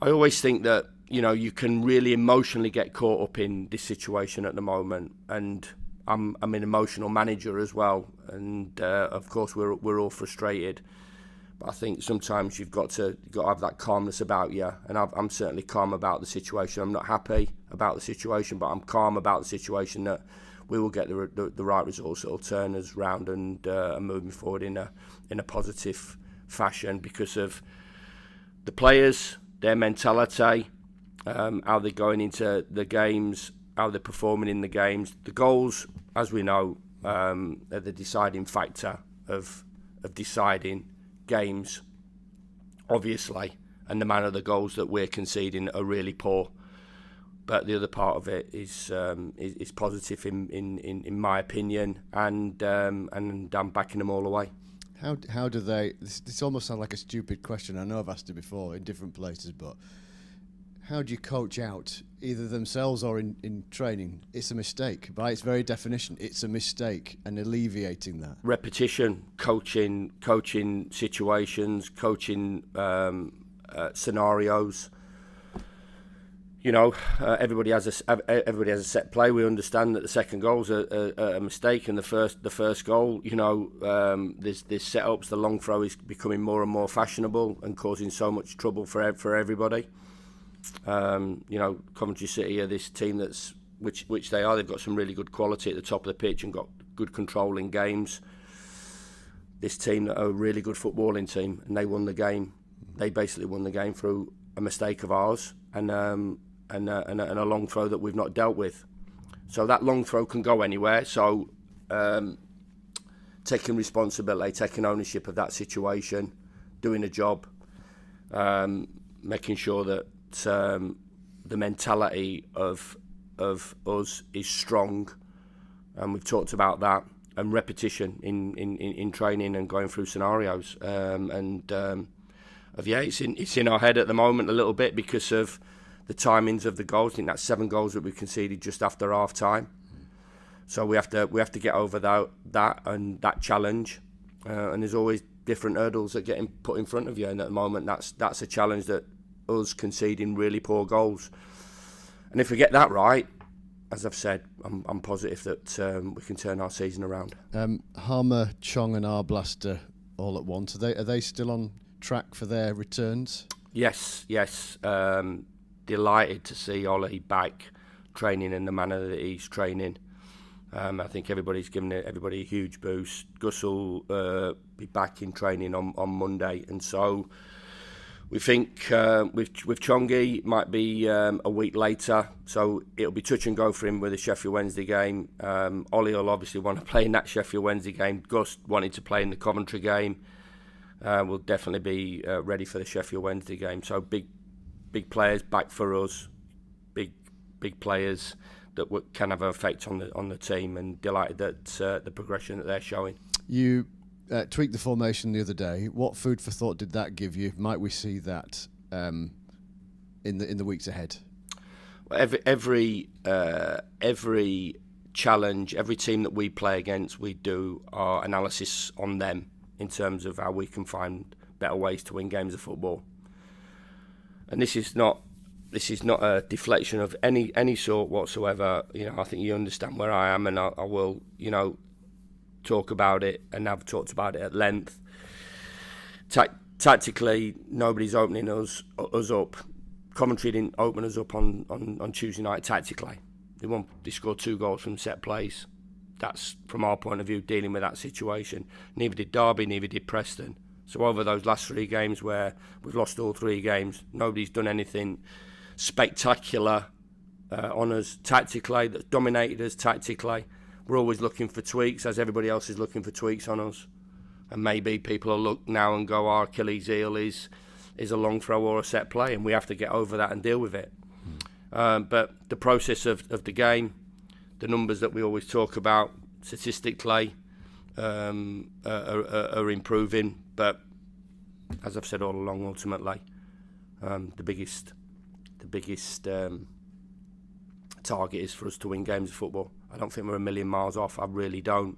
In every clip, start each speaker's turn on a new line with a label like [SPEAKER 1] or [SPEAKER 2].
[SPEAKER 1] I always think that, you can really emotionally get caught up in this situation at the moment, and I'm an emotional manager as well, and of course we're all frustrated. But I think sometimes you've got to have that calmness about you, and I'm certainly calm about the situation. I'm not happy about the situation, but I'm calm about the situation that we will get the right results that will turn us round and moving forward in a positive fashion because of the players, their mentality, how they're going into the games, how they're performing in the games. The goals, as we know, are the deciding factor of deciding games, obviously, and the manner of the goals that we're conceding are really poor. But the other part of it is positive in my opinion, and I'm backing them all the way.
[SPEAKER 2] How do they? This almost sounds like a stupid question. I know I've asked it before in different places, but how do you coach out either themselves or in training? It's a mistake. By its very definition, it's a mistake, and alleviating that.
[SPEAKER 1] Repetition, coaching situations, coaching scenarios. Everybody has a set play. We understand that the second goal's a mistake, and the first goal. There's setups. The long throw is becoming more and more fashionable and causing so much trouble for everybody. Coventry City are this team that's which they are. They've got some really good quality at the top of the pitch and got good control in games. This team that are a really good footballing team, and they won the game. They basically won the game through a mistake of ours and a long throw that we've not dealt with. So that long throw can go anywhere. So taking responsibility, taking ownership of that situation, doing a job, making sure that the mentality of us is strong, and we've talked about that, and repetition in training and going through scenarios, it's in our head at the moment a little bit because of the timings of the goals. I think that's 7 goals that we conceded just after half time, so we have to get over that and that challenge, and there's always different hurdles that get put in front of you, and at the moment that's a challenge, that us conceding really poor goals. And if we get that right, as I've said, I'm positive that we can turn our season around.
[SPEAKER 2] Harmer, Chong and Arblaster all at once. Are they still on track for their returns?
[SPEAKER 1] Yes. Delighted to see Ollie back training in the manner that he's training. I think everybody's given everybody a huge boost. Gus will be back in training on Monday, and so we think with Chongi might be a week later, so it'll be touch and go for him with the Sheffield Wednesday game. Ollie will obviously want to play in that Sheffield Wednesday game. Gus wanted to play in the Coventry game. We'll definitely be ready for the Sheffield Wednesday game. So big players back for us, big players that can have an effect on the team, and delighted that the progression that they're showing.
[SPEAKER 2] You tweaked the formation the other day. What food for thought did that give you? Might we see that in the weeks ahead?
[SPEAKER 1] Every challenge, every team that we play against, we do our analysis on them in terms of how we can find better ways to win games of football. And this is not a deflection of any sort whatsoever. I think you understand where I am, and I will, talk about it, and I've talked about it at length. Tactically, nobody's opening us up. Coventry didn't open us up on Tuesday night tactically. They scored 2 goals from set plays. That's, from our point of view, dealing with that situation. Neither did Derby, neither did Preston. So over those last 3 games where we've lost all 3 games, nobody's done anything spectacular on us tactically, that's dominated us tactically. We're always looking for tweaks, as everybody else is looking for tweaks on us. And maybe people will look now and go, our Achilles heel is a long throw or a set play, and we have to get over that and deal with it. But the process of the game, the numbers that we always talk about statistically are improving. But as I've said all along, ultimately, the biggest target is for us to win games of football. I don't think we're a million miles off. I really don't.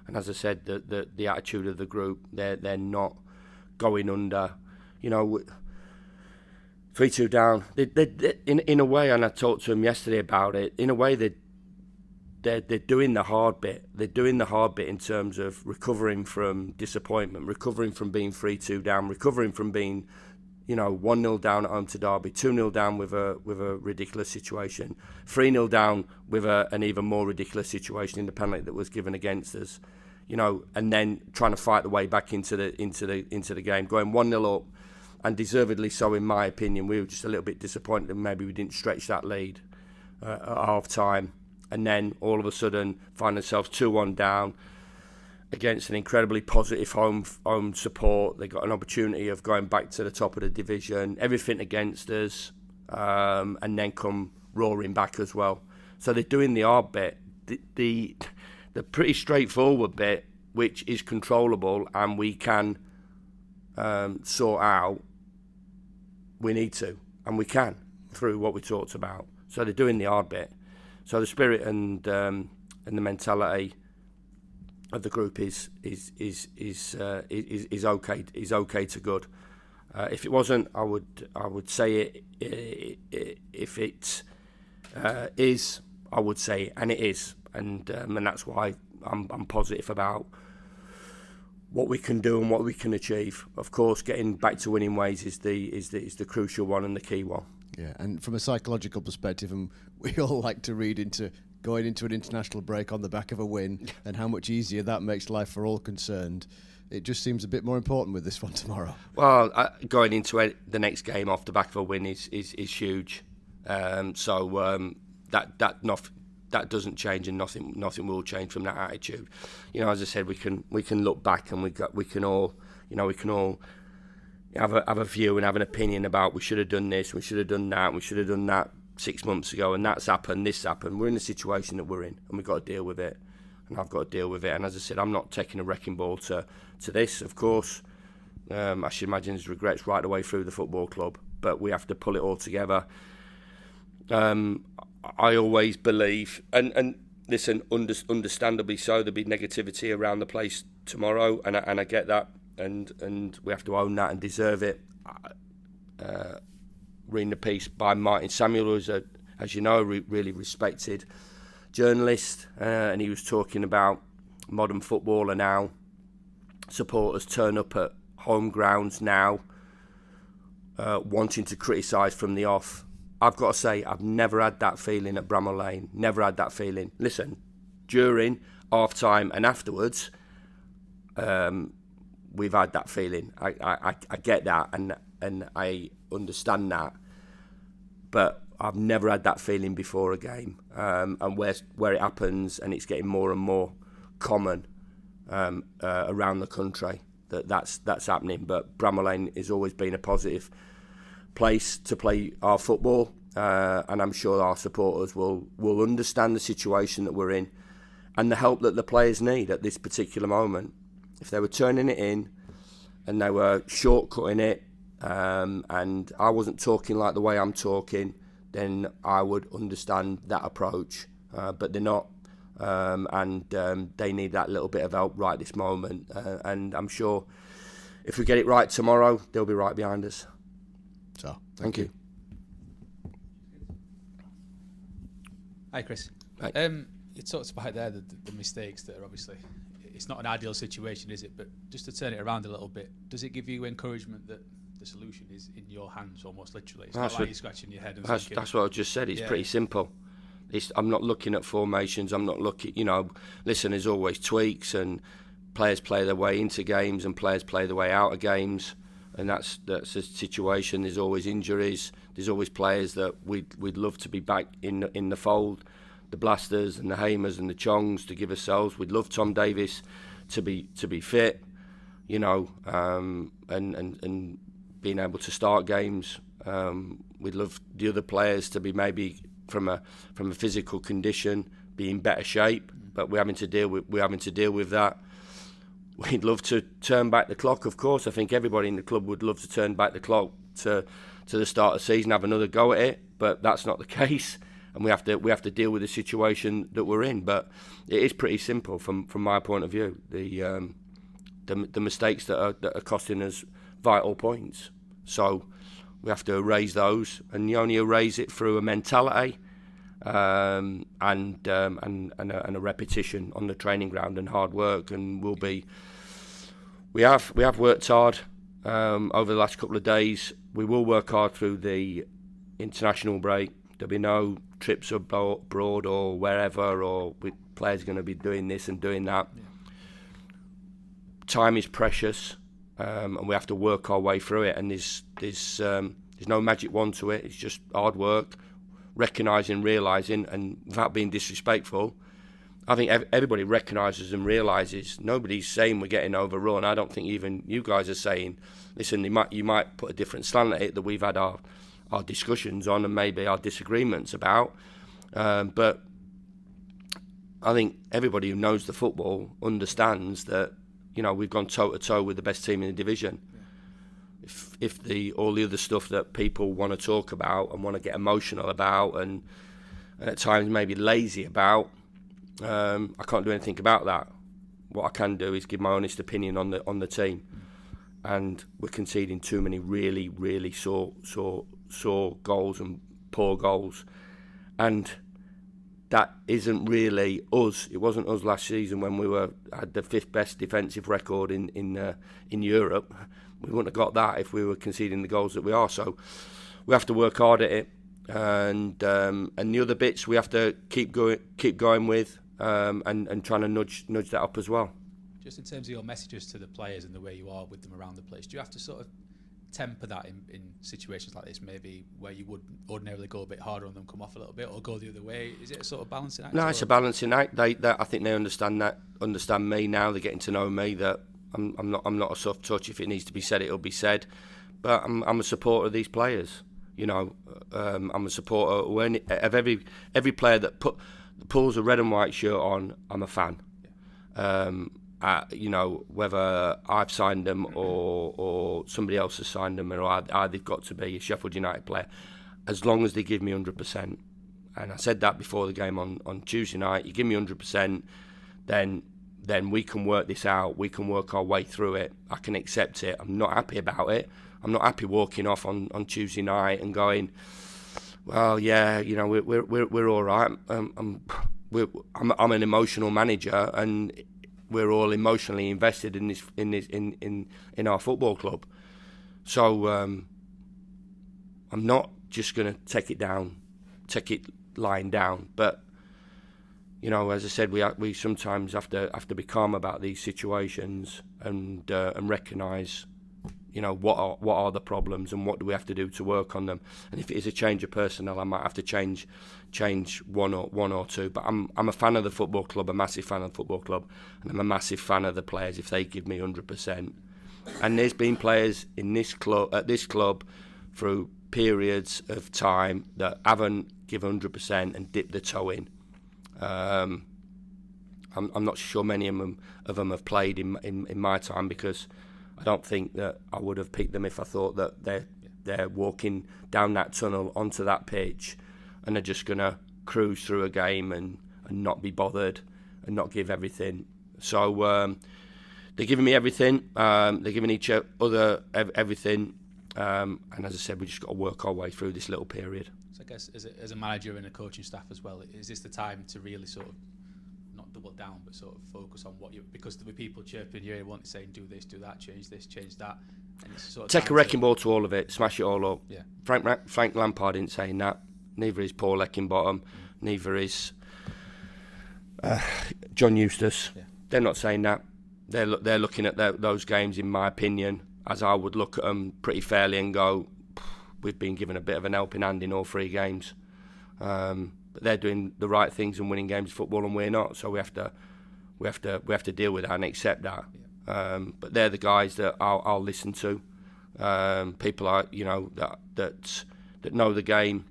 [SPEAKER 1] And as I said, the attitude of the group, they're not going under. 3-2 down. In a way, and I talked to him yesterday about it. In a way, they're doing the hard bit. They're doing the hard bit in terms of recovering from disappointment, recovering from being 3-2 down, recovering from being, 1-0 down at home to Derby, 2-0 down with a ridiculous situation, 3-0 down with an even more ridiculous situation in the penalty that was given against us, and then trying to fight the way back into the game, going 1-0 up, and deservedly so in my opinion. We were just a little bit disappointed that maybe we didn't stretch that lead at half time. And then all of a sudden find themselves 2-1 down against an incredibly positive home support. They got an opportunity of going back to the top of the division, everything against us, and then come roaring back as well. So they're doing the hard bit, the pretty straightforward bit, which is controllable and we can sort out. We need to, and we can, through what we talked about. So they're doing the hard bit. So the spirit and the mentality of the group is okay. Is okay to good. If it wasn't, I would say it. If it is, I would say it, and it is, and that's why I'm positive about what we can do and what we can achieve. Of course, getting back to winning ways is the crucial one and the key one.
[SPEAKER 2] Yeah, and from a psychological perspective, and we all like to read into going into an international break on the back of a win and how much easier that makes life for all concerned. It just seems a bit more important with this one tomorrow.
[SPEAKER 1] Well, going into the next game off the back of a win is huge. So that doesn't change, and nothing will change from that attitude. As I said, we can look back and we can all have a view and have an opinion about we should have done this, we should have done that, we should have done that 6 months ago, and that's happened, this happened. We're in the situation that we're in, and we've got to deal with it, and I've got to deal with it. And as I said, I'm not taking a wrecking ball to this. Of course, I should imagine there's regrets right the way through the football club, but we have to pull it all together. I always believe, and listen, understandably so, there'll be negativity around the place tomorrow, and I get that. And we have to own that and deserve it. Reading the piece by Martin Samuel, who's as you know, really respected journalist, and he was talking about modern football and how supporters turn up at home grounds now wanting to criticise from the off. I've got to say, I've never had that feeling at Bramall Lane. Never had that feeling. Listen, during, half time and afterwards, we've had that feeling. I get that and I understand that, but I've never had that feeling before a game. And where it happens, and it's getting more and more common around the country that's happening. But Bramall Lane has always been a positive place to play our football, and I'm sure our supporters will understand the situation that we're in and the help that the players need at this particular moment. If they were turning it in and they were shortcutting it, and I wasn't talking like the way I'm talking, then I would understand that approach. But they're not, and they need that little bit of help right this moment. And I'm sure if we get it right tomorrow, they'll be right behind us.
[SPEAKER 2] So,
[SPEAKER 1] thank you.
[SPEAKER 3] Hi, Chris.
[SPEAKER 1] Hi.
[SPEAKER 3] You talked about there the mistakes that are obviously, it's not an ideal situation, is it? But just to turn it around a little bit, does it give you encouragement that the solution is in your hands, almost literally? It's not like you're scratching your head and thinking...
[SPEAKER 1] That's what I just said. It's pretty simple. I'm not looking at formations. I'm not looking, listen, there's always tweaks, and players play their way into games and players play their way out of games. And that's a situation. There's always injuries. There's always players that we'd love to be back in the fold. The Blasters and the Hamers and the Chongs to give ourselves. We'd love Tom Davis to be fit, and being able to start games. We'd love the other players to be maybe from a physical condition be in better shape, but we're having to deal with that. We'd love to turn back the clock, of course. I think everybody in the club would love to turn back the clock to the start of the season, have another go at it, but that's not the case, and we have to deal with the situation that we're in. But it is pretty simple from my point of view. The mistakes that are costing us vital points. So We have to erase those, and you only erase it through a mentality and a repetition on the training ground and hard work. And we have worked hard over the last couple of days. We will work hard through the international break. There'll be no trips abroad or wherever, or players are going to be doing this and doing that. Yeah. Time is precious, and we have to work our way through it. And there's no magic wand to it. It's just hard work, recognising, realising, and without being disrespectful, I think everybody recognises and realises. Nobody's saying we're getting overrun. I don't think even you guys are saying, listen, you might put a different slant at it that we've had our discussions on and maybe our disagreements about. But I think everybody who knows the football understands that, we've gone toe-to-toe with the best team in the division. Yeah. If all the other stuff that people want to talk about and want to get emotional about and at times maybe lazy about, I can't do anything about that. What I can do is give my honest opinion on the team, and we're conceding too many really, really sore goals and poor goals, and that isn't really us. It wasn't us last season when we had the 5th best defensive record in Europe. We wouldn't have got that if we were conceding the goals that we are. So we have to work hard at it, and the other bits we have to keep going with. And trying to nudge that up as well.
[SPEAKER 3] Just in terms of your messages to the players and the way you are with them around the place, do you have to sort of temper that in situations like this, maybe where you would ordinarily go a bit harder on them, come off a little bit, or go the other way? Is it a sort of balancing act?
[SPEAKER 1] No, it's a balancing act. I think they understand me now. They're getting to know me, that I'm not a soft touch. If it needs to be said, it'll be said. But I'm a supporter of these players. I'm a supporter of every player that pulls a red and white shirt on. I'm a fan. Whether I've signed them or somebody else has signed them, or they've got to be a Sheffield United player, as long as they give me 100%. And I said that before the game on Tuesday night. You give me 100%, then we can work this out. We can work our way through it. I can accept it. I'm not happy about it. I'm not happy walking off on Tuesday night and going, well, yeah, we're all right. I'm an emotional manager, and we're all emotionally invested in our football club. So I'm not just going to take it lying down. But as I said, we sometimes have to be calm about these situations and recognise, what are the problems and what do we have to do to work on them. And if it is a change of personnel, I might have to change one or two. But I'm a fan of the football club, a massive fan of the football club, and I'm a massive fan of the players if they give me 100%. And there's been players at this club through periods of time that haven't given 100% and dipped the toe in. I'm not sure many of them have played in my time, because I don't think that I would have picked them if I thought that they're walking down that tunnel onto that pitch and are just going to cruise through a game and not be bothered and not give everything. So they're giving me everything. They're giving each other everything. And as I said, we just got to work our way through this little period.
[SPEAKER 3] So I guess as a manager and a coaching staff as well, is this the time to really sort of not double down, but sort of focus on what because there'll be people chirping in your ear, wanting saying, do this, do that, change this, change that. And it's sort of
[SPEAKER 1] take a wrecking ball to all of it, smash it all up.
[SPEAKER 3] Yeah.
[SPEAKER 1] Frank Lampard isn't saying that. Neither is Paul Leckingbottom. Neither is John Eustace. Yeah. They're not saying that. They're looking at those games, in my opinion, as I would look at them pretty fairly and go, we've been given a bit of an helping hand in all 3 games. But they're doing the right things and winning games of football, and we're not. So we have to deal with that and accept that. Yeah. But they're the guys that I'll listen to. People are that know the game,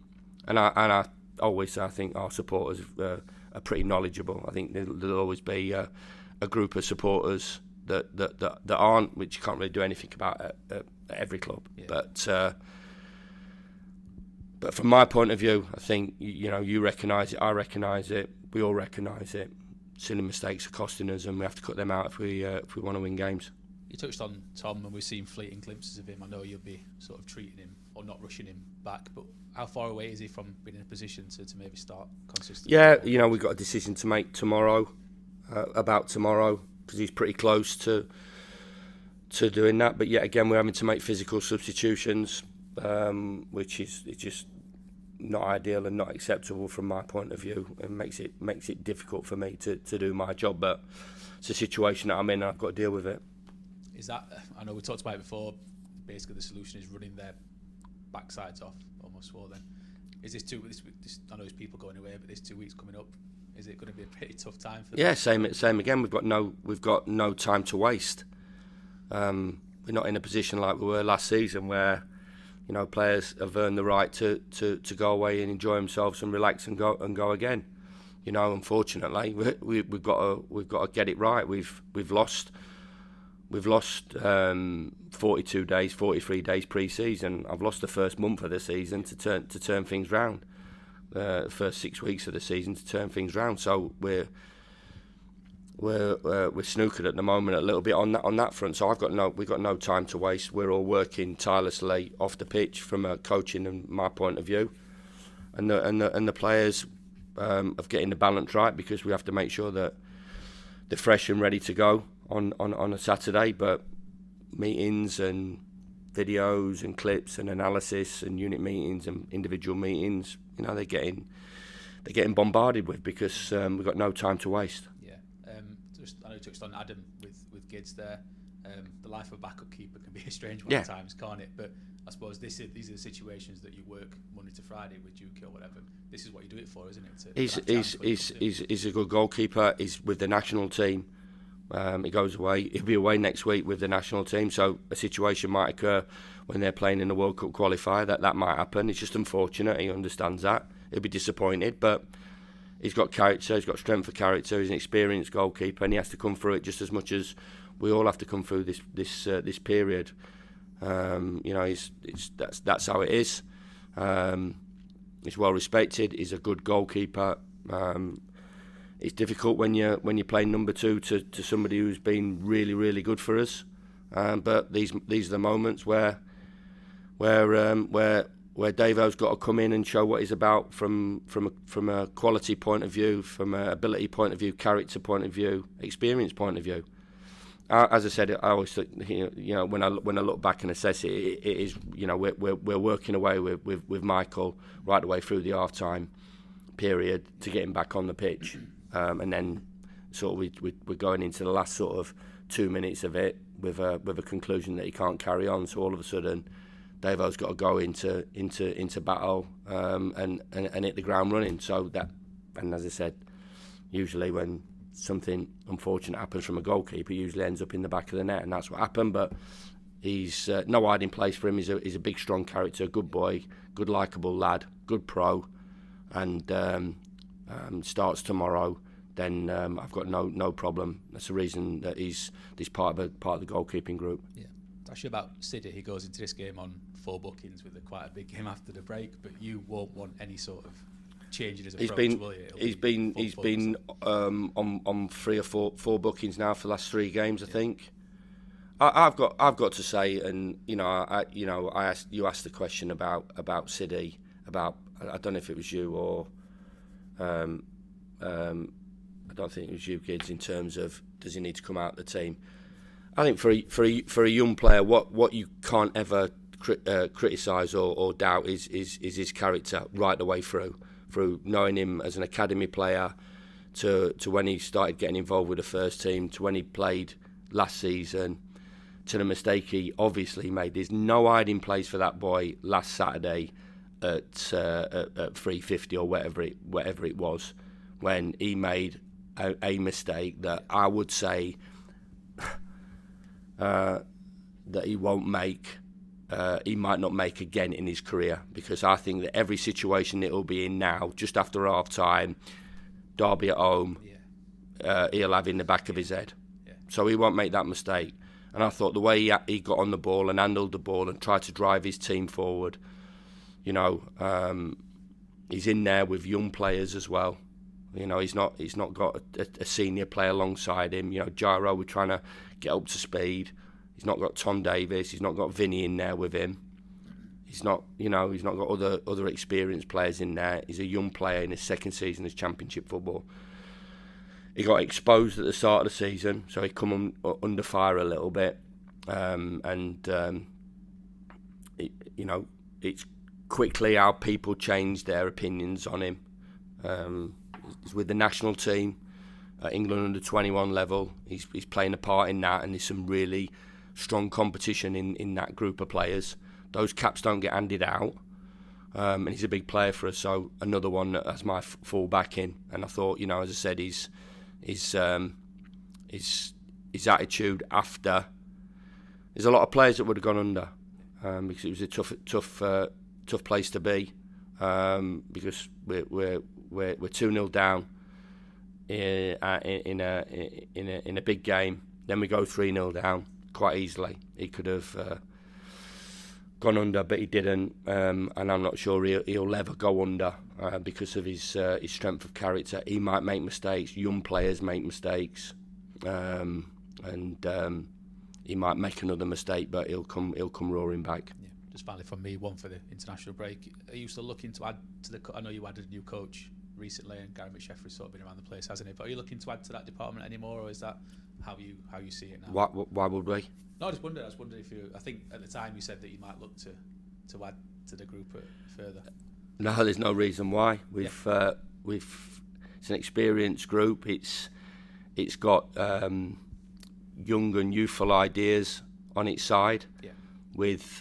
[SPEAKER 1] and I always think our supporters are pretty knowledgeable. I think there'll always be a group of supporters that aren't, which you can't really do anything about at every club. Yeah. But from my point of view, I think you recognise it, I recognise it, we all recognise it. Silly mistakes are costing us, and we have to cut them out if we want to win games.
[SPEAKER 3] You touched on Tom, and we've seen fleeting glimpses of him. I know you'll be sort of treating him or not rushing him back, but how far away is he from being in a position to maybe start consistently?
[SPEAKER 1] Yeah, we've got a decision to make tomorrow, because he's pretty close to doing that. But yet again, we're having to make physical substitutions, which is just not ideal and not acceptable from my point of view, and makes it difficult for me to do my job. But it's a situation that I'm in, and I've got to deal with it.
[SPEAKER 3] Is that, I know we talked about it before, basically the solution is running their backsides off almost for them. Is this I know there's people going away, but this 2 weeks coming up, is it going to be a pretty tough time for them?
[SPEAKER 1] Yeah, same again. We've got no time to waste. We're not in a position like we were last season where, players have earned the right to go away and enjoy themselves and relax and go again. Unfortunately, we've got to get it right. We've lost 42 days, 43 days pre-season. I've lost the first month of the season to turn things round. First 6 weeks of the season to turn things round. So we're snookered at the moment a little bit on that front. So we've got no time to waste. We're all working tirelessly off the pitch from a coaching and my point of view, and the players of getting the balance right, because we have to make sure that they're fresh and ready to go on a Saturday. But meetings and videos and clips and analysis and unit meetings and individual meetings, they're getting bombarded with, because we've got no time to waste.
[SPEAKER 3] Yeah, I know you touched on Adam with Gids there. The life of a backup keeper can be a strange one at times, can't it? But I suppose these are the situations that you work Monday to Friday with Duke or whatever. This is what you do it for, isn't it?
[SPEAKER 1] He's a good goalkeeper. He's with the national team. He goes away. He'll be away next week with the national team. So a situation might occur when they're playing in the World Cup qualifier. That might happen. It's just unfortunate. He understands that. He'll be disappointed, but he's got character. He's got strength of character. He's an experienced goalkeeper, and he has to come through it just as much as we all have to come through this period. That's how it is. He's well respected. He's a good goalkeeper. It's difficult when you're playing number two to somebody who's been really, really good for us. But these are the moments where Davo's got to come in and show what he's about from a quality point of view, from an ability point of view, character point of view, experience point of view. As I said, I always think, when I look back and assess it, it is, we're working away with Michael right the way through the half-time period to get him back on the pitch, and then sort of we're going into the last sort of 2 minutes of it with a conclusion that he can't carry on. So all of a sudden, Davo's got to go into battle and hit the ground running. So that, and as I said, usually when something unfortunate happens from a goalkeeper, usually ends up in the back of the net, and that's what happened. But he's no hiding place for him. He's a big, strong character, good boy, good, likeable lad, good pro, and starts tomorrow. Then I've got no problem. That's the reason that he's part of the goalkeeping group.
[SPEAKER 3] Yeah, actually about Siddy, he goes into this game on 4 bookings with quite a big game after the break, but you won't want any sort of changing his approach, will you?
[SPEAKER 1] He's been on 3 or 4 bookings now for the last 3 games, I think. I've got to say, and you asked the question about Siddy, about, I don't know if it was you or I don't think it was you, Gids, in terms of does he need to come out of the team. I think for a young player, what you can't ever criticise or doubt is his character right the way through knowing him as an academy player to when he started getting involved with the first team, to when he played last season, to the mistake he obviously made. There's no hiding place for that boy last Saturday at 3:50 or whatever it was, when he made a mistake that I would say that he won't make. He might not make again in his career, because I think that every situation that he'll be in now, just after half time, Derby at home, he'll have in the back of his head. Yeah. So he won't make that mistake. And I thought the way he got on the ball and handled the ball and tried to drive his team forward, he's in there with young players as well. He's not got a senior player alongside him. Gyro, we're trying to get up to speed. He's not got Tom Davis. He's not got Vinny in there with him. He's not got other experienced players in there. He's a young player in his second season as Championship football. He got exposed at the start of the season, so he come under fire a little bit, it's quickly how people changed their opinions on him. He's with the national team at England under 21 level. He's playing a part in that, and there's some really strong competition in that group of players. Those caps don't get handed out, and he's a big player for us. So another one that has my full backing. And I thought, as I said, his attitude after. There's a lot of players that would have gone under because it was a tough place to be because we're 2-0 down in a big game. Then we go 3-0 down quite easily. He could have gone under, but he didn't, and I'm not sure he'll ever go under because of his strength of character. He might make mistakes. Young players make mistakes, and he might make another mistake, but he'll come roaring back.
[SPEAKER 3] Yeah. Just finally from me, one for the international break. Are you still looking to add to the? I know you added a new coach recently, and Gary McSheffrey's sort of been around the place, hasn't he? But are you looking to add to that department anymore, or is that how you see it now?
[SPEAKER 1] Why would we?
[SPEAKER 3] No, I was wondering if you. I think at the time you said that you might look to add to the group further.
[SPEAKER 1] No, there's no reason why. It's an experienced group. It's got young and youthful ideas on its side.
[SPEAKER 3] Yeah. With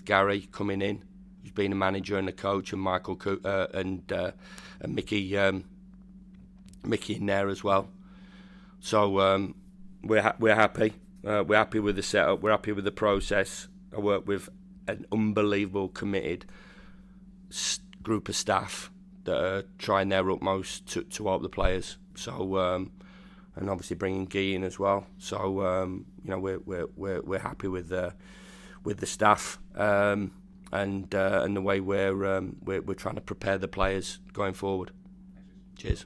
[SPEAKER 1] Gary coming in, who's been a manager and a coach, and Michael and Mickey in there as well. So we're happy. We're happy with the setup. We're happy with the process. I work with an unbelievable, committed group of staff that are trying their utmost to help the players. So, and obviously bringing Guy in as well. So, we're happy with the staff and the way we're trying to prepare the players going forward. Cheers.